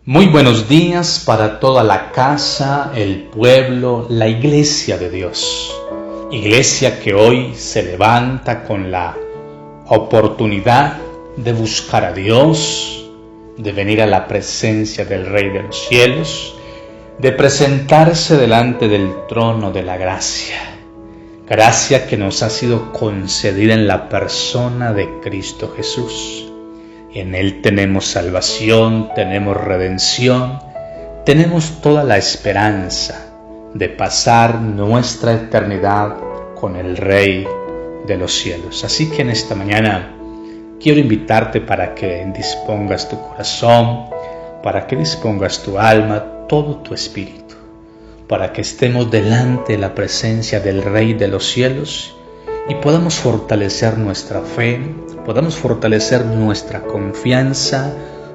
Muy buenos días para toda la casa, el pueblo, la iglesia de Dios. Iglesia que hoy se levanta con la oportunidad de buscar a Dios, de venir a la presencia del Rey de los cielos, de presentarse delante del trono de la gracia. Gracia que nos ha sido concedida en la persona de Cristo Jesús. En Él tenemos salvación, tenemos redención, tenemos toda la esperanza de pasar nuestra eternidad con el Rey de los cielos. Así que en esta mañana quiero invitarte para que dispongas tu corazón, para que dispongas tu alma, todo tu espíritu, para que estemos delante de la presencia del Rey de los cielos y podamos fortalecer nuestra fe, podamos fortalecer nuestra confianza,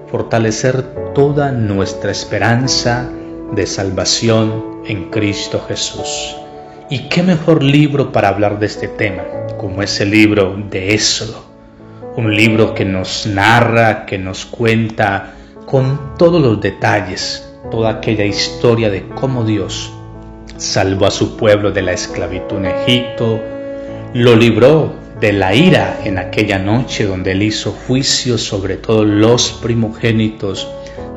fortalecer toda nuestra esperanza de salvación en Cristo Jesús. ¿Y qué mejor libro para hablar de este tema como es el libro de Éxodo? Un libro que nos narra, que nos cuenta con todos los detalles, toda aquella historia de cómo Dios salvó a su pueblo de la esclavitud en Egipto, lo libró de la ira en aquella noche donde Él hizo juicio sobre todos los primogénitos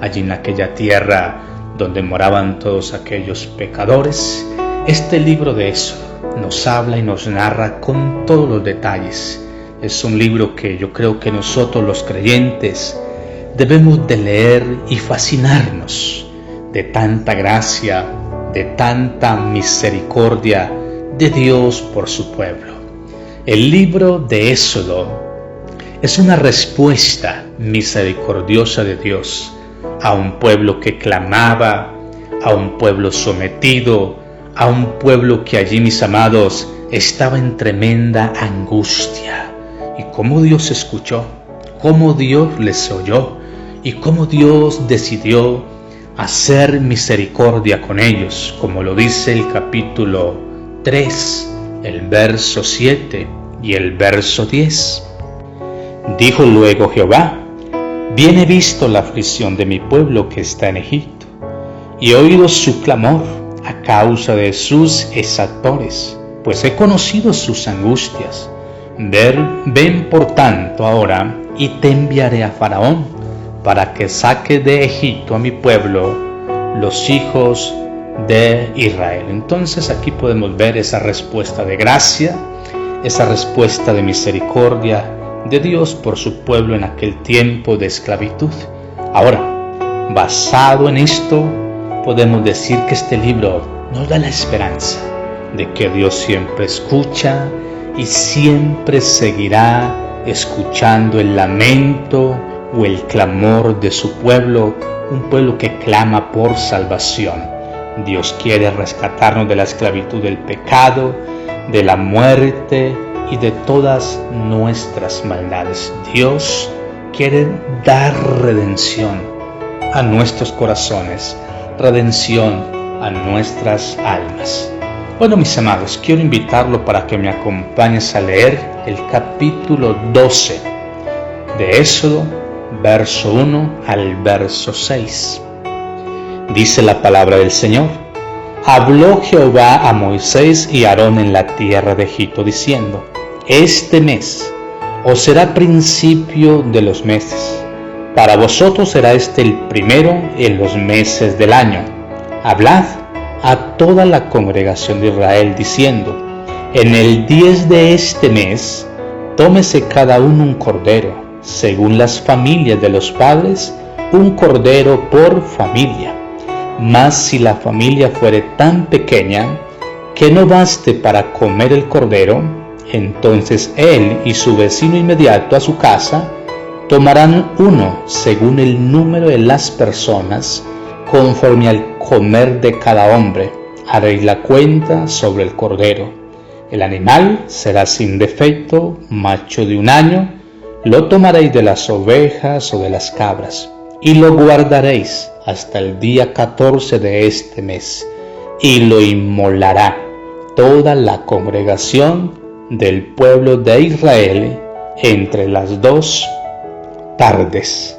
allí en aquella tierra donde moraban todos aquellos pecadores. Este libro de Éxodo nos habla y nos narra con todos los detalles. Es un libro que yo creo que nosotros los creyentes debemos de leer y fascinarnos de tanta gracia, de tanta misericordia de Dios por su pueblo. El libro de Éxodo es una respuesta misericordiosa de Dios a un pueblo que clamaba, a un pueblo sometido, a un pueblo que allí, mis amados, estaba en tremenda angustia. Y cómo Dios escuchó, cómo Dios les oyó y cómo Dios decidió hacer misericordia con ellos, como lo dice el capítulo 3, el verso 7 y el verso 10. Dijo luego Jehová: bien he visto la aflicción de mi pueblo que está en Egipto, y he oído su clamor a causa de sus exactores, pues he conocido sus angustias. Ven por tanto ahora, y te enviaré a Faraón, para que saque de Egipto a mi pueblo, los hijos de Israel. Entonces aquí podemos ver esa respuesta de gracia, esa respuesta de misericordia de Dios por su pueblo en aquel tiempo de esclavitud. Ahora, basado en esto, podemos decir que este libro nos da la esperanza de que Dios siempre escucha y siempre seguirá escuchando el lamento o el clamor de su pueblo, un pueblo que clama por salvación. Dios quiere rescatarnos de la esclavitud del pecado, de la muerte y de todas nuestras maldades. Dios quiere dar redención a nuestros corazones, redención a nuestras almas. Bueno, mis amados, quiero invitarlo para que me acompañes a leer el capítulo 12 de Éxodo, verso 1 al verso 6. Dice la palabra del Señor: habló Jehová a Moisés y a Aarón en la tierra de Egipto, diciendo: este mes os será principio de los meses. Para vosotros será este el primero en los meses del año. Hablad a toda la congregación de Israel, diciendo: en el 10 de este mes, tómese cada uno un cordero, según las familias de los padres, un cordero por familia. Mas si la familia fuere tan pequeña que no baste para comer el cordero, entonces él y su vecino inmediato a su casa tomarán uno según el número de las personas, conforme al comer de cada hombre. Haréis la cuenta sobre el cordero. El animal será sin defecto, macho de 1 año. Lo tomaréis de las ovejas o de las cabras, y lo guardaréis hasta el día 14 de este mes, y lo inmolará toda la congregación del pueblo de Israel entre las 2 tardes.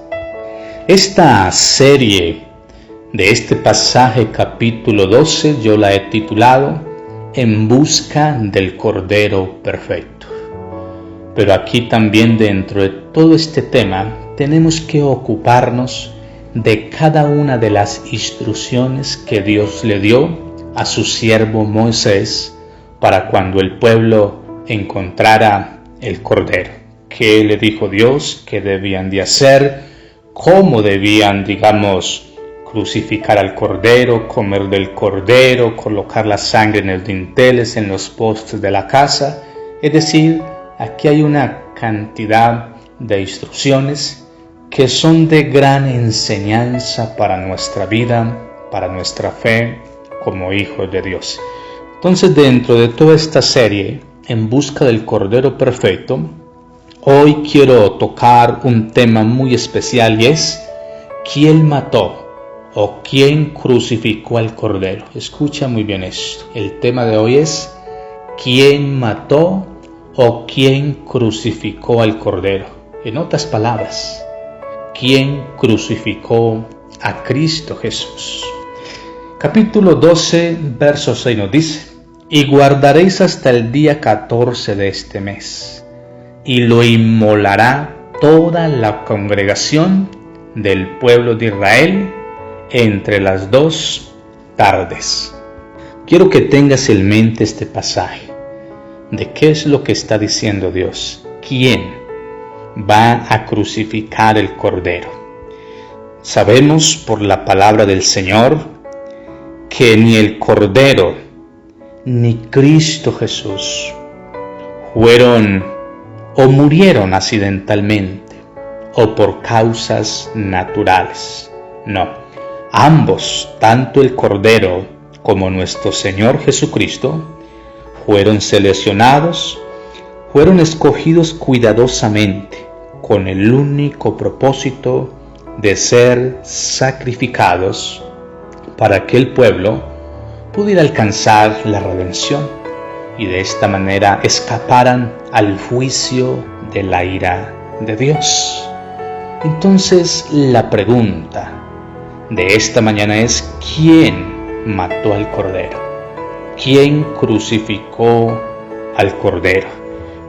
Esta serie de este pasaje, capítulo 12, yo la he titulado En busca del Cordero Perfecto. Pero aquí también, dentro de todo este tema, tenemos que ocuparnos de cada una de las instrucciones que Dios le dio a su siervo Moisés para cuando el pueblo encontrara el Cordero. ¿Qué le dijo Dios? ¿Qué debían de hacer? ¿Cómo debían, crucificar al Cordero, comer del Cordero, colocar la sangre en los dinteles, en los postes de la casa? Es decir, aquí hay una cantidad de instrucciones que son de gran enseñanza para nuestra vida, para nuestra fe como hijos de Dios. Entonces, dentro de toda esta serie, En busca del Cordero Perfecto, hoy quiero tocar un tema muy especial y es ¿quién mató o quién crucificó al Cordero? Escucha muy bien esto. El tema de hoy es ¿quién mató o quién crucificó al Cordero? En otras palabras, ¿quién crucificó a Cristo Jesús? Capítulo 12, verso 6 nos dice: y guardaréis hasta el día 14 de este mes, y lo inmolará toda la congregación del pueblo de Israel entre las 2 tardes. Quiero que tengas en mente este pasaje. ¿De qué es lo que está diciendo Dios? ¿Quién va a crucificar el Cordero? Sabemos por la palabra del Señor que ni el Cordero ni Cristo Jesús fueron o murieron accidentalmente o por causas naturales. No, ambos, tanto el Cordero como nuestro Señor Jesucristo, fueron seleccionados, fueron escogidos cuidadosamente con el único propósito de ser sacrificados para que el pueblo pudiera alcanzar la redención y de esta manera escaparan al juicio de la ira de Dios. Entonces la pregunta de esta mañana es: ¿quién mató al Cordero? ¿Quién crucificó al Cordero?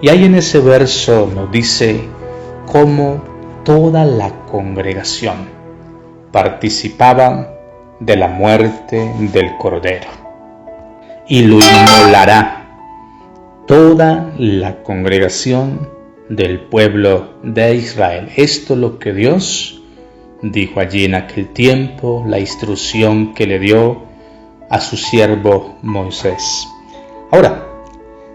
Y ahí en ese verso nos dice cómo toda la congregación participaba de la muerte del Cordero. Y lo inmolará toda la congregación del pueblo de Israel. Esto es lo que Dios dijo allí en aquel tiempo, la instrucción que le dio a su siervo Moisés. Ahora,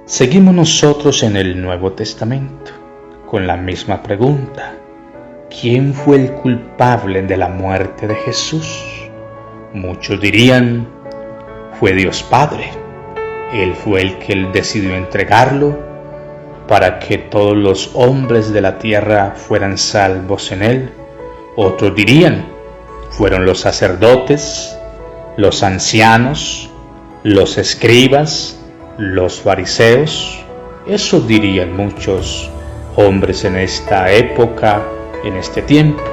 seguimos nosotros en el Nuevo Testamento con la misma pregunta: ¿quién fue el culpable de la muerte de Jesús? Muchos dirían, fue Dios Padre. Él fue el que decidió entregarlo para que todos los hombres de la tierra fueran salvos en él. Otros dirían, fueron los sacerdotes, los ancianos, los escribas, los fariseos. Eso dirían muchos hombres en esta época, en este tiempo.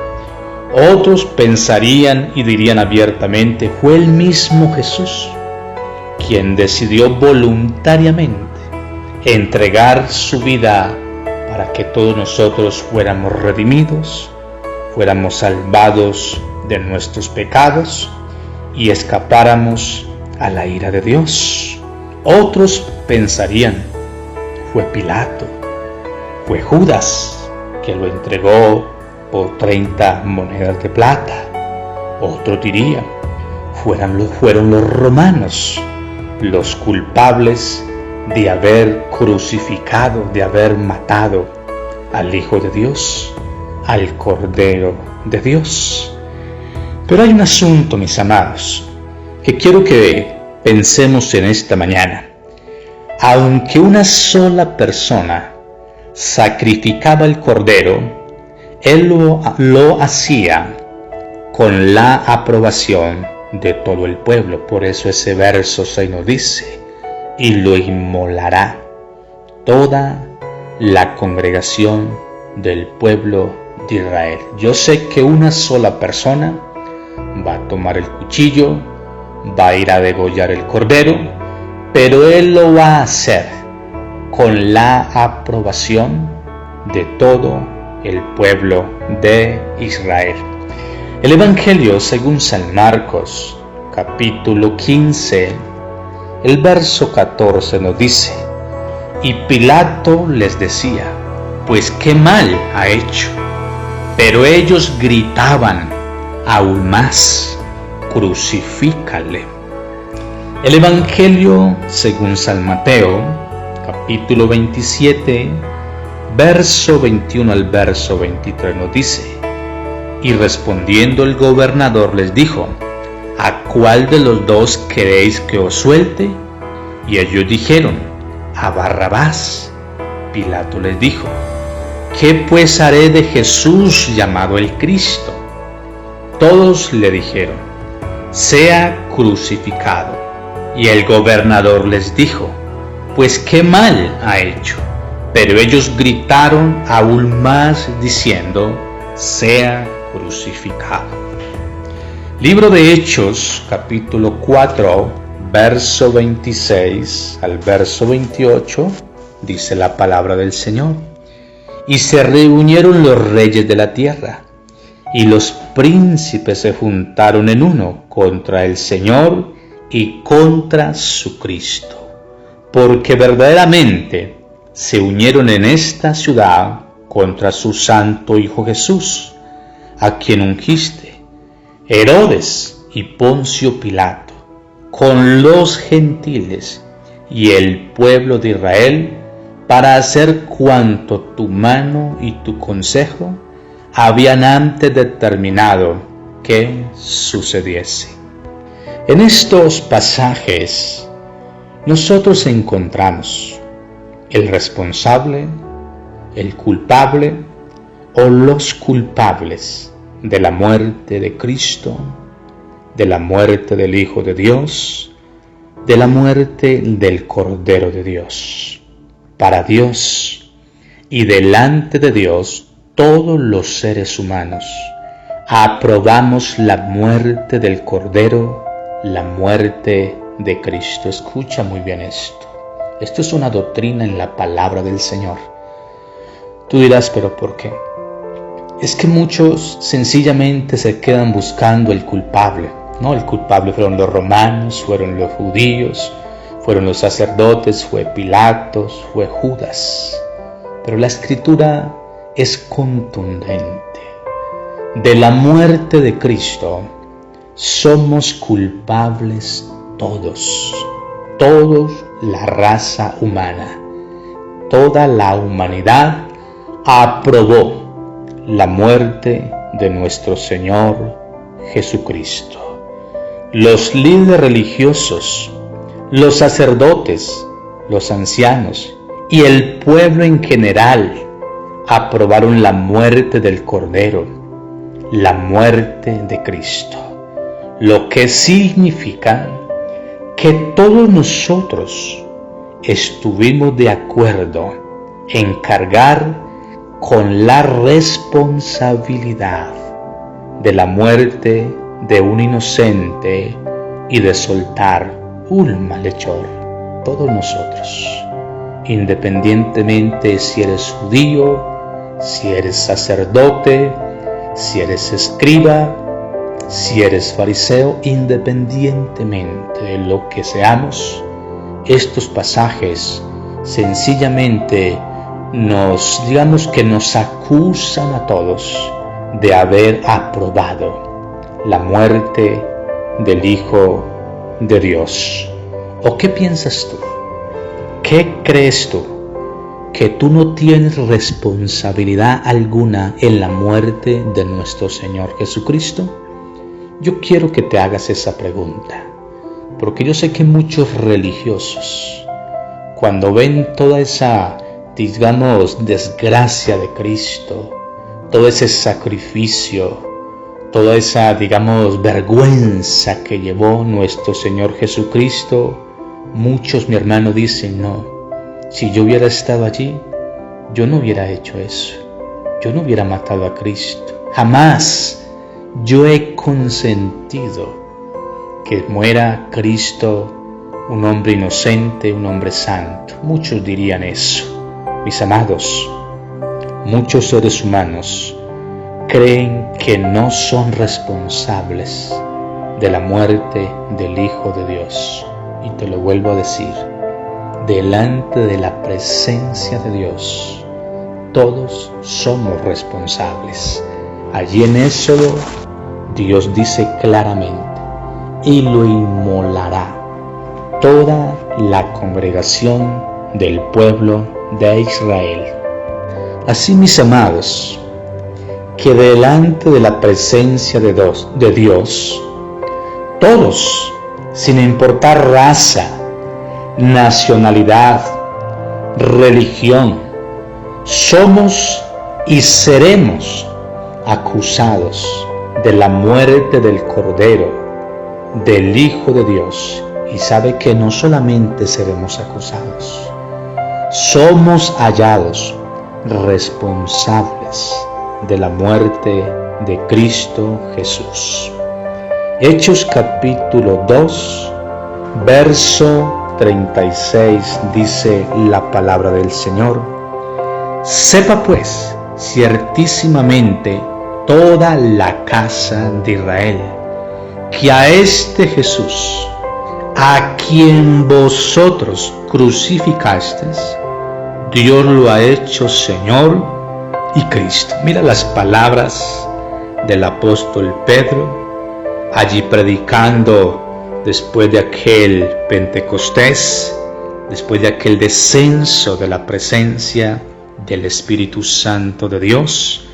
Otros pensarían y dirían abiertamente, fue el mismo Jesús quien decidió voluntariamente entregar su vida para que todos nosotros fuéramos redimidos, fuéramos salvados de nuestros pecados y escapáramos a la ira de Dios. Otros pensarían, fue Pilato, fue Judas que lo entregó por 30 monedas de plata. Otros dirían, fueron los romanos los culpables de haber crucificado, de haber matado al Hijo de Dios, al Cordero de Dios. Pero hay un asunto, mis amados, que quiero que pensemos en esta mañana. Aunque una sola persona sacrificaba el Cordero, él lo hacía con la aprobación de todo el pueblo. Por eso ese verso 6 nos dice: y lo inmolará toda la congregación del pueblo de Israel. Yo sé que una sola persona va a tomar el cuchillo, va a ir a degollar el cordero, pero él lo va a hacer con la aprobación de todo el pueblo de Israel. El Evangelio según San Marcos, capítulo 15, el verso 14 nos dice: y Pilato les decía, pues qué mal ha hecho. Pero ellos gritaban aún más, crucifícale. El Evangelio según San Mateo, capítulo 27, verso 21 al verso 23 nos dice: y respondiendo el gobernador les dijo, ¿a cuál de los dos queréis que os suelte? Y ellos dijeron, a Barrabás. Pilato les dijo, ¿qué pues haré de Jesús llamado el Cristo? Todos le dijeron, sea crucificado. Y el gobernador les dijo, pues qué mal ha hecho. Pero ellos gritaron aún más diciendo, sea crucificado. Libro de Hechos, capítulo 4, verso 26 al verso 28, dice la palabra del Señor. Y se reunieron los reyes de la tierra, y los príncipes se juntaron en uno contra el Señor y contra su Cristo, porque verdaderamente se unieron en esta ciudad contra su santo Hijo Jesús, a quien ungiste, Herodes y Poncio Pilato, con los gentiles y el pueblo de Israel, para hacer cuanto tu mano y tu consejo habían antes determinado que sucediese. En estos pasajes nosotros encontramos el responsable, el culpable o los culpables de la muerte de Cristo, de la muerte del Hijo de Dios, de la muerte del Cordero de Dios. Para Dios y delante de Dios, todos los seres humanos aprobamos la muerte del Cordero, la muerte de Cristo. Escucha muy bien esto. Esto es una doctrina en la palabra del Señor. Tú dirás, ¿pero por qué? Es que muchos sencillamente se quedan buscando el culpable. No, el culpable fueron los romanos, fueron los judíos, fueron los sacerdotes, fue Pilatos, fue Judas. Pero la Escritura es contundente. De la muerte de Cristo somos culpables todos, la raza humana. Toda la humanidad aprobó la muerte de nuestro Señor Jesucristo. Los líderes religiosos, los sacerdotes, los ancianos y el pueblo en general aprobaron la muerte del Cordero, la muerte de Cristo, lo que significa que todos nosotros estuvimos de acuerdo en cargar con la responsabilidad de la muerte de un inocente y de soltar un malhechor. Todos nosotros, independientemente si eres judío, si eres sacerdote, si eres escriba, si eres fariseo, independientemente de lo que seamos, estos pasajes sencillamente nos acusan a todos de haber aprobado la muerte del Hijo de Dios. ¿O qué piensas tú? ¿Qué crees tú? ¿Que tú no tienes responsabilidad alguna en la muerte de nuestro Señor Jesucristo? Yo quiero que te hagas esa pregunta, porque yo sé que muchos religiosos, cuando ven toda esa, desgracia de Cristo, todo ese sacrificio, toda esa, vergüenza que llevó nuestro Señor Jesucristo, muchos, mi hermano, dicen, no, si yo hubiera estado allí, yo no hubiera hecho eso, yo no hubiera matado a Cristo, jamás yo he consentido que muera Cristo, un hombre inocente, un hombre santo. Muchos dirían eso. Mis amados, muchos seres humanos creen que no son responsables de la muerte del Hijo de Dios. Y te lo vuelvo a decir, delante de la presencia de Dios, todos somos responsables. Allí en Éxodo, Dios dice claramente, y lo inmolará toda la congregación del pueblo de Israel. Así, mis amados, que delante de la presencia de Dios, todos, sin importar raza, nacionalidad, religión, somos y seremos acusados de la muerte del Cordero, del Hijo de Dios. Y sabe que no solamente seremos acusados, somos hallados responsables de la muerte de Cristo Jesús. Hechos capítulo 2, verso 36 dice la palabra del Señor: sepa pues ciertísimamente toda la casa de Israel, que a este Jesús, a quien vosotros crucificasteis, Dios lo ha hecho Señor y Cristo. Mira las palabras del apóstol Pedro, allí predicando después de aquel Pentecostés, después de aquel descenso de la presencia del Espíritu Santo de Dios,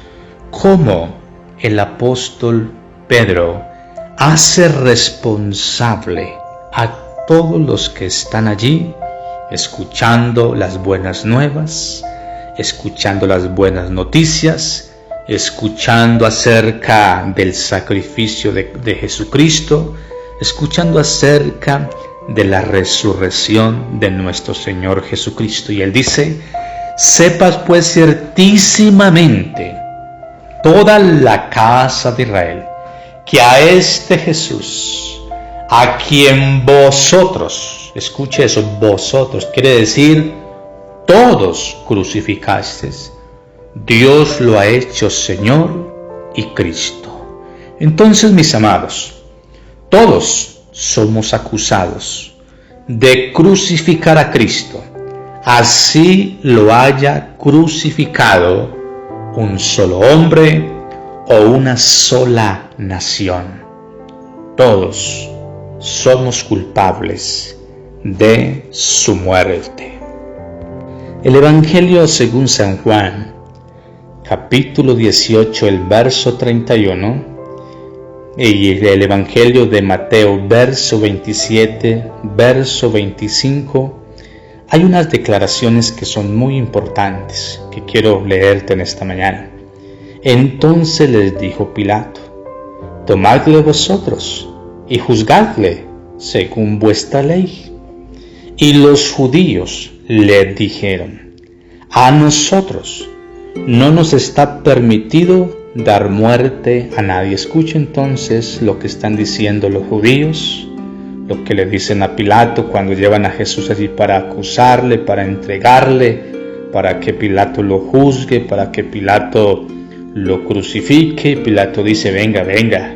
cómo el apóstol Pedro hace responsable a todos los que están allí escuchando las buenas nuevas, escuchando las buenas noticias, escuchando acerca del sacrificio de Jesucristo, escuchando acerca de la resurrección de nuestro Señor Jesucristo. Y él dice: sepas pues ciertísimamente toda la casa de Israel, que a este Jesús, a quien vosotros, escuche eso, vosotros, quiere decir todos crucificasteis, Dios lo ha hecho Señor y Cristo. Entonces, mis amados, todos somos acusados de crucificar a Cristo, así lo haya crucificado un solo hombre o una sola nación. Todos somos culpables de su muerte. El Evangelio según San Juan, capítulo 18, el verso 31, y el Evangelio de Mateo, verso 27, verso 25, hay unas declaraciones que son muy importantes que quiero leerte en esta mañana. Entonces les dijo Pilato: tomadle vosotros y juzgadle según vuestra ley. Y los judíos le dijeron: a nosotros no nos está permitido dar muerte a nadie. Escucha entonces lo que están diciendo los judíos, lo que le dicen a Pilato cuando llevan a Jesús allí para acusarle, para entregarle, para que Pilato lo juzgue, para que Pilato lo crucifique. Pilato dice: venga,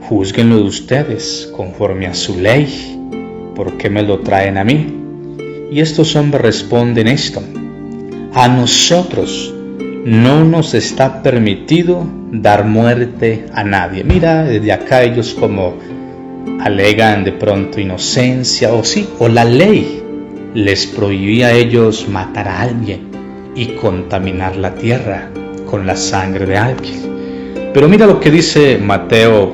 júzguenlo de ustedes conforme a su ley. ¿Por qué me lo traen a mí? Y estos hombres responden esto: a nosotros no nos está permitido dar muerte a nadie. Mira, desde acá ellos como alegan de pronto inocencia, o la ley les prohibía a ellos matar a alguien y contaminar la tierra con la sangre de alguien. Pero mira lo que dice Mateo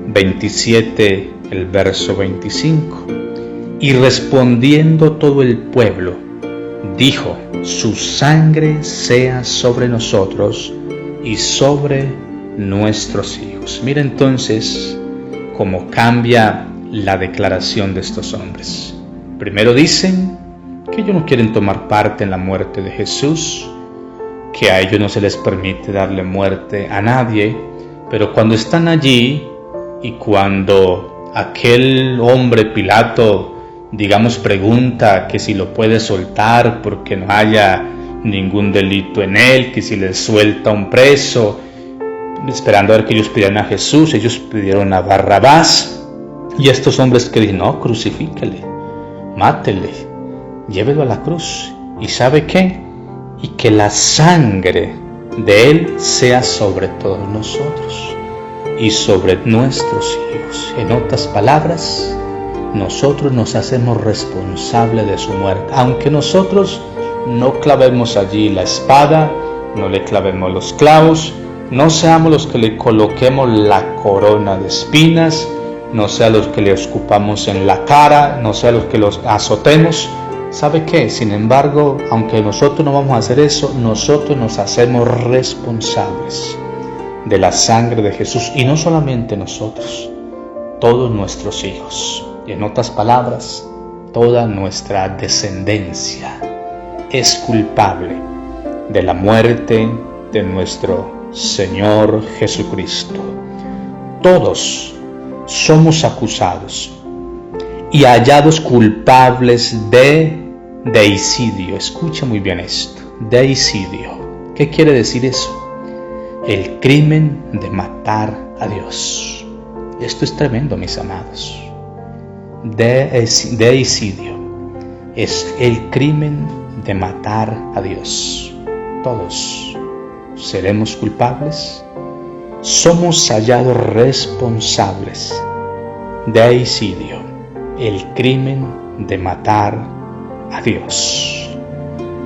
27, el verso 25. Y respondiendo todo el pueblo, dijo: su sangre sea sobre nosotros y sobre nuestros hijos. Mira entonces cómo cambia la declaración de estos hombres. Primero dicen que ellos no quieren tomar parte en la muerte de Jesús, que a ellos no se les permite darle muerte a nadie, Pero cuando están allí y cuando aquel hombre Pilato, digamos, pregunta que si lo puede soltar porque no haya ningún delito en él, que si le suelta un preso, esperando a ver que ellos pidieran a Jesús, ellos pidieron a Barrabás, y estos hombres que dicen, no, crucifíquele, mátele, llévelo a la cruz, y ¿sabe qué? Y que la sangre de él sea sobre todos nosotros y sobre nuestros hijos. En otras palabras, nosotros nos hacemos responsables de su muerte, aunque nosotros no clavemos allí la espada, no le clavemos los clavos, no seamos los que le coloquemos la corona de espinas, no sea los que le escupamos en la cara, no sea los que los azotemos. ¿Sabe qué? Sin embargo, aunque nosotros no vamos a hacer eso, nosotros nos hacemos responsables de la sangre de Jesús, y no solamente nosotros, todos nuestros hijos. Y en otras palabras, toda nuestra descendencia es culpable de la muerte de nuestro Señor Jesucristo. Todos somos acusados y hallados culpables de deicidio. Escucha muy bien esto, deicidio. ¿Qué quiere decir eso? El crimen de matar a Dios. Esto es tremendo, mis amados. Deicidio es el crimen de matar a Dios. Todos seremos culpables. Somos hallados responsables. Deicidio, el crimen de matar a Dios.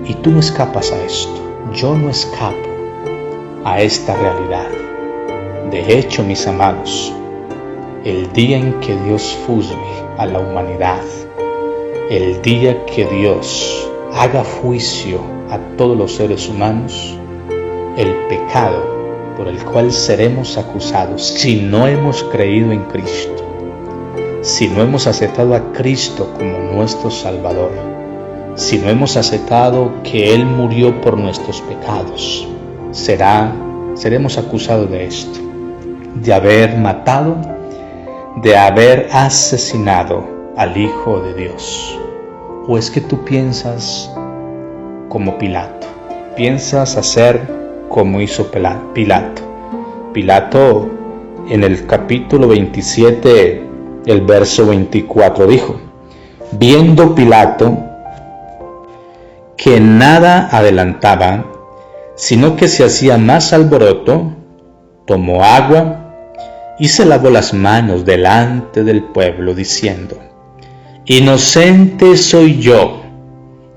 Y tú no escapas a esto. Yo no escapo a esta realidad. De hecho, mis amados, el día en que Dios juzgue a la humanidad, el día que Dios haga juicio a todos los seres humanos, el pecado por el cual seremos acusados si no hemos creído en Cristo, si no hemos aceptado a Cristo como nuestro Salvador, si no hemos aceptado que Él murió por nuestros pecados, seremos acusados de esto, de haber matado, de haber asesinado al Hijo de Dios. ¿O es que tú piensas como Pilato? ¿Piensas hacer como hizo Pilato? Pilato, en el capítulo 27, el verso 24, dijo: viendo Pilato que nada adelantaba, sino que se hacía más alboroto, tomó agua y se lavó las manos delante del pueblo, diciendo: inocente soy yo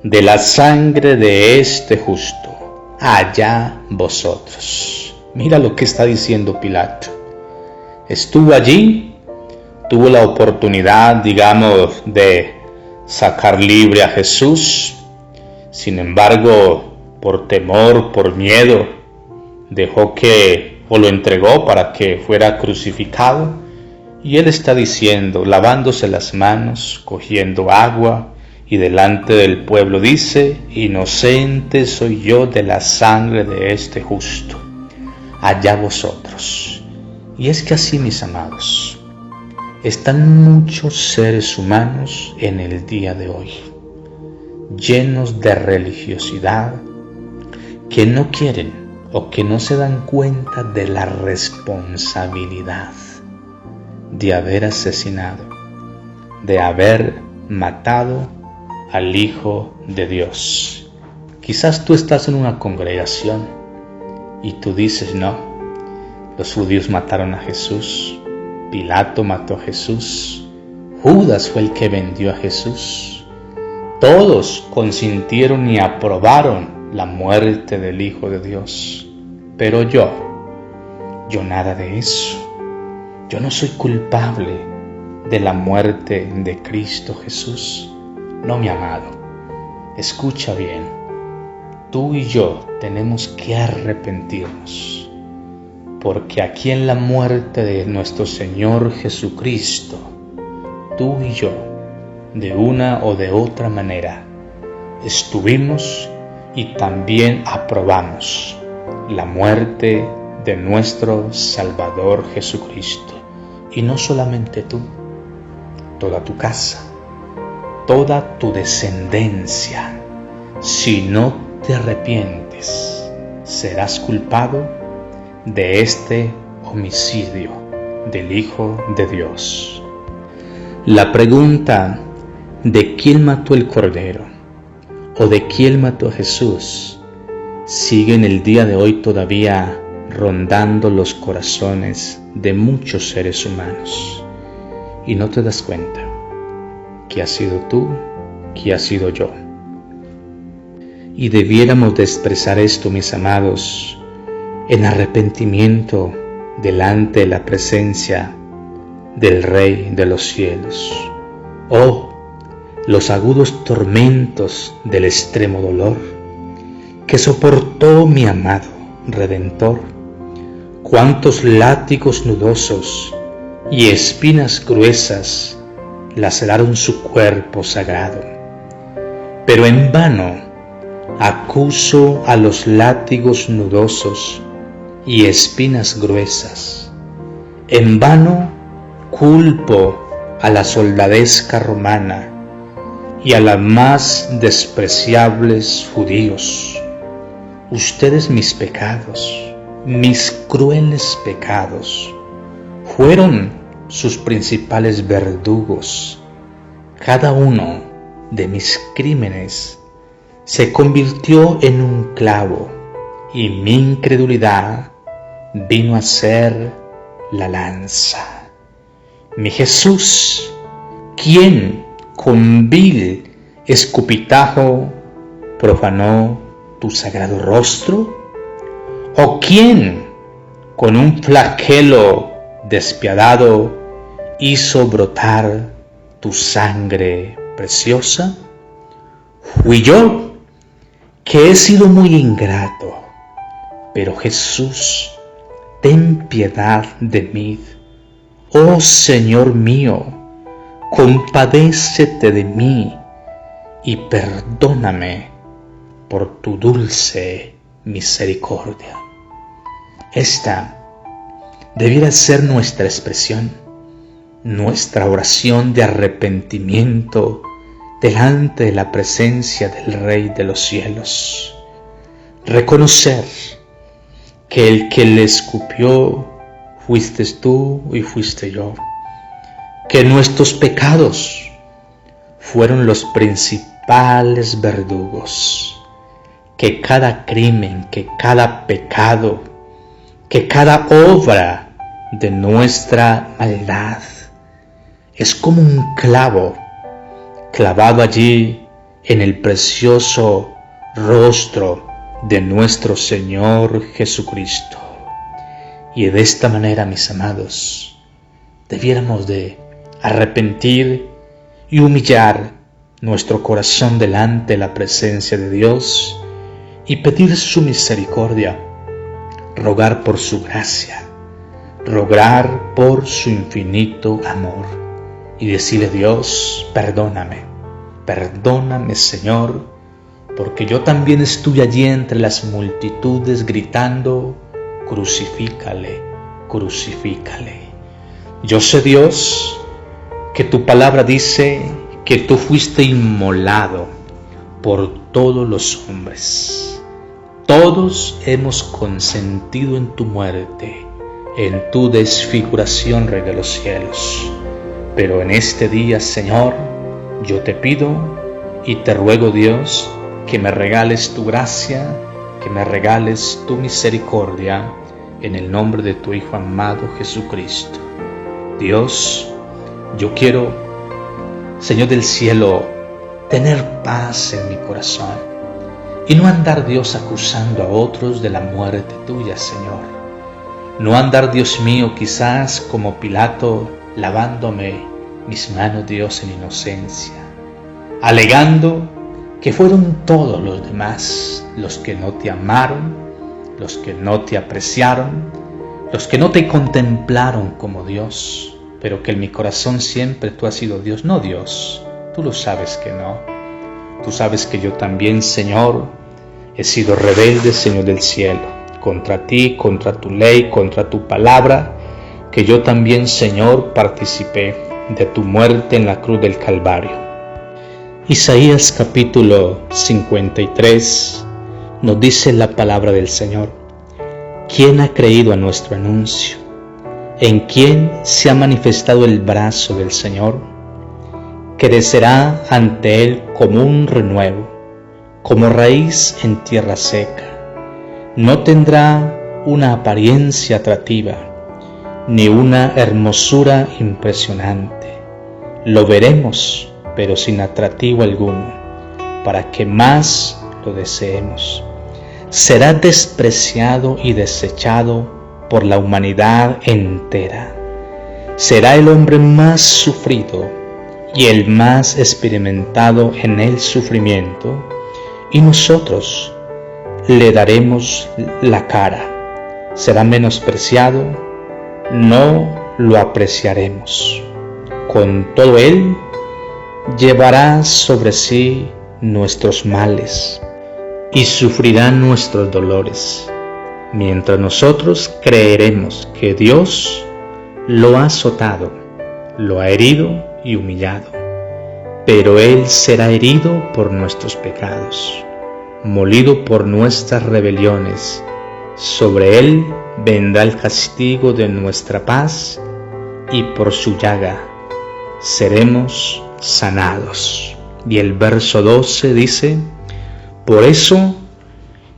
de la sangre de este justo, allá vosotros. Mira lo que está diciendo Pilato. Estuvo allí, tuvo la oportunidad, digamos, de sacar libre a Jesús. Sin embargo, por temor, por miedo, dejó que, o lo entregó para que fuera crucificado. Y él está diciendo, lavándose las manos, cogiendo agua, y delante del pueblo dice: inocente soy yo de la sangre de este justo, allá vosotros. Y es que así, mis amados, están muchos seres humanos en el día de hoy, llenos de religiosidad, que no quieren o que no se dan cuenta de la responsabilidad de haber asesinado, de haber matado al Hijo de Dios. Quizás tú estás en una congregación y tú dices: no, los judíos mataron a Jesús, Pilato mató a Jesús, Judas fue el que vendió a Jesús. Todos consintieron y aprobaron la muerte del Hijo de Dios. Pero yo nada de eso. Yo no soy culpable de la muerte de Cristo Jesús. No, mi amado, escucha bien. Tú y yo tenemos que arrepentirnos, porque aquí en la muerte de nuestro Señor Jesucristo, tú y yo, de una o de otra manera, estuvimos y también aprobamos la muerte de nuestro Salvador Jesucristo. Y no solamente tú, toda tu casa, toda tu descendencia. Si no te arrepientes, serás culpado de este homicidio del Hijo de Dios. La pregunta de quién mató el Cordero o de quién mató a Jesús sigue en el día de hoy todavía rondando los corazones de muchos seres humanos. Y no te das cuenta que has sido tú, que has sido yo. Y debiéramos de expresar esto, mis amados, en arrepentimiento delante de la presencia del Rey de los cielos. Oh, los agudos tormentos del extremo dolor que soportó mi amado Redentor. Cuántos látigos nudosos y espinas gruesas laceraron su cuerpo sagrado. Pero en vano acuso a los látigos nudosos y espinas gruesas. En vano culpo a la soldadesca romana y a las más despreciables judíos. Ustedes mis pecados, mis crueles pecados, fueron sus principales verdugos. Cada uno de mis crímenes se convirtió en un clavo y mi incredulidad vino a ser la lanza. Mi Jesús, ¿quién con vil escupitajo profanó tu sagrado rostro? ¿O quién con un flagelo despiadado hizo brotar tu sangre preciosa? Fui yo, que he sido muy ingrato, pero Jesús, ten piedad de mí. Oh Señor mío, compadécete de mí y perdóname por tu dulce misericordia. Esta debiera ser nuestra expresión, nuestra oración de arrepentimiento delante de la presencia del Rey de los cielos. Reconocer que el que le escupió fuiste tú y fuiste yo, que nuestros pecados fueron los principales verdugos, que cada crimen, que cada pecado, que cada obra de nuestra maldad es como un clavo clavado allí en el precioso rostro de nuestro Señor Jesucristo. Y de esta manera, mis amados, debiéramos de arrepentir y humillar nuestro corazón delante de la presencia de Dios y pedir su misericordia, rogar por su gracia, rogar por su infinito amor y decirle: Dios, perdóname, perdóname, Señor, porque yo también estuve allí entre las multitudes gritando: crucifícale, crucifícale. Yo sé, Dios, que tu palabra dice que tú fuiste inmolado por todos los hombres. Todos hemos consentido en tu muerte, en tu desfiguración, Rey de los cielos. Pero en este día, Señor, yo te pido y te ruego, Dios, que me regales tu gracia, que me regales tu misericordia, en el nombre de tu Hijo amado Jesucristo. Dios, yo quiero, Señor del cielo, tener paz en mi corazón y no andar, Dios, acusando a otros de la muerte tuya, Señor. No andar, Dios mío, quizás como Pilato, lavándome mis manos, Dios, en inocencia, alegando que fueron todos los demás los que no te amaron, los que no te apreciaron, los que no te contemplaron como Dios, pero que en mi corazón siempre tú has sido Dios. No, Dios, tú lo sabes que no. Tú sabes que yo también, Señor, he sido rebelde, Señor del cielo. contra ti, contra tu ley, contra tu palabra, que yo también, Señor, participé de tu muerte en la cruz del Calvario. Isaías capítulo 53 nos dice la palabra del Señor: ¿quién ha creído a nuestro anuncio? ¿En quién se ha manifestado el brazo del Señor? Crecerá ante él como un renuevo, como raíz en tierra seca. No tendrá una apariencia atractiva, ni una hermosura impresionante. Lo veremos, pero sin atractivo alguno, para que más lo deseemos. Será despreciado y desechado por la humanidad entera. Será el hombre más sufrido y el más experimentado en el sufrimiento, y nosotros le daremos la cara. Será menospreciado, no lo apreciaremos. Con todo él llevará sobre sí nuestros males y sufrirá nuestros dolores, mientras nosotros creeremos que Dios lo ha azotado, lo ha herido y humillado. Pero él será herido por nuestros pecados, molido por nuestras rebeliones. Sobre él vendrá el castigo de nuestra paz, y por su llaga seremos sanados. Y el verso 12 dice: por eso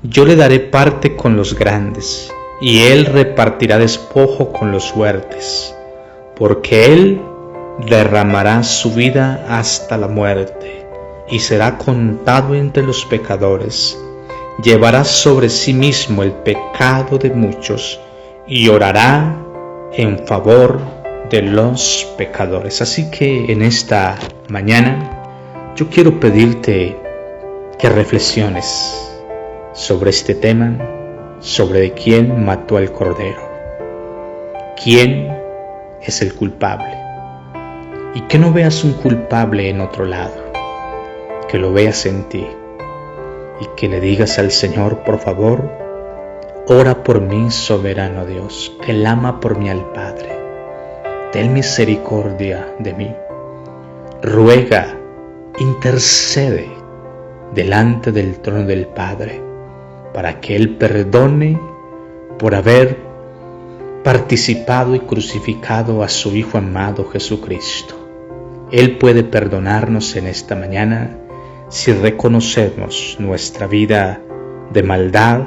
yo le daré parte con los grandes, y él repartirá despojo con los fuertes, porque él derramará su vida hasta la muerte, y será contado entre los pecadores. Llevará sobre sí mismo el pecado de muchos, y orará en favor de los pecadores. Así que en esta mañana yo quiero pedirte que reflexiones sobre este tema, sobre quién mató al Cordero, quién es el culpable, y que no veas un culpable en otro lado, que lo veas en ti, y que le digas al Señor: por favor, ora por mí, soberano Dios, clama por mí al Padre, ten misericordia de mí, ruega, intercede delante del trono del Padre, para que Él perdone por haber participado y crucificado a su Hijo amado Jesucristo. Él puede perdonarnos en esta mañana si reconocemos nuestra vida de maldad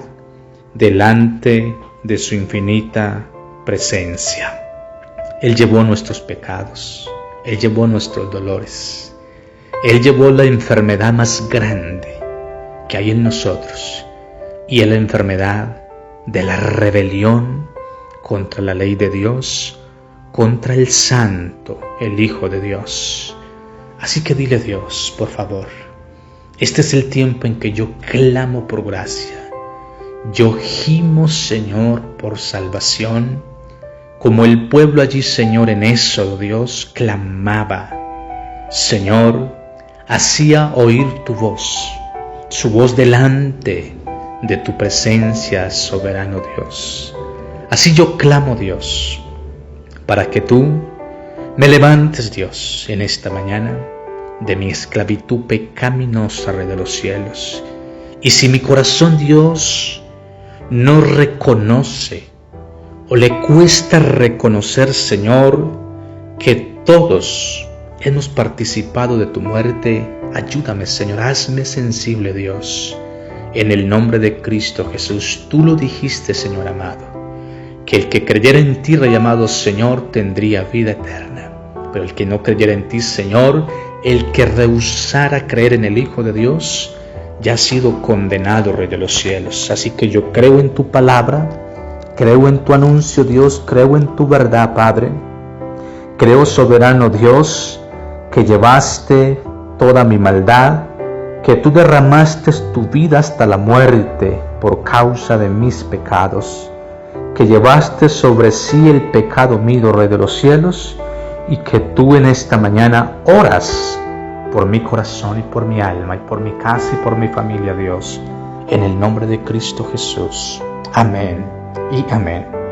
delante de su infinita presencia. Él llevó nuestros pecados, Él llevó nuestros dolores, Él llevó la enfermedad más grande que hay en nosotros, y es la enfermedad de la rebelión contra la ley de Dios, contra el Santo, el Hijo de Dios. Así que dile a Dios: por favor, este es el tiempo en que yo clamo por gracia, yo gimo, Señor, por salvación, como el pueblo allí, Señor, en Éxodo, Dios, clamaba. Señor, hacía oír tu voz, su voz delante de tu presencia, soberano Dios. Así yo clamo, Dios, para que tú me levantes, Dios, en esta mañana de mi esclavitud pecaminosa, Rey de los cielos. Y si mi corazón, Dios, no reconoce o le cuesta reconocer, Señor, que todos hemos participado de tu muerte, ayúdame, Señor, hazme sensible, Dios. En el nombre de Cristo Jesús, tú lo dijiste, Señor amado, que el que creyera en ti, Rey amado, Señor, tendría vida eterna. Pero el que no creyera en ti, Señor, el que rehusara creer en el Hijo de Dios, ya ha sido condenado, Rey de los cielos. Así que yo creo en tu palabra, creo en tu anuncio, Dios, creo en tu verdad, Padre. Creo, soberano Dios, que llevaste toda mi maldad, que tú derramaste tu vida hasta la muerte por causa de mis pecados, que llevaste sobre sí el pecado mío, Rey de los cielos, y que tú en esta mañana oras por mi corazón y por mi alma y por mi casa y por mi familia, Dios, en el nombre de Cristo Jesús. Amén y amén.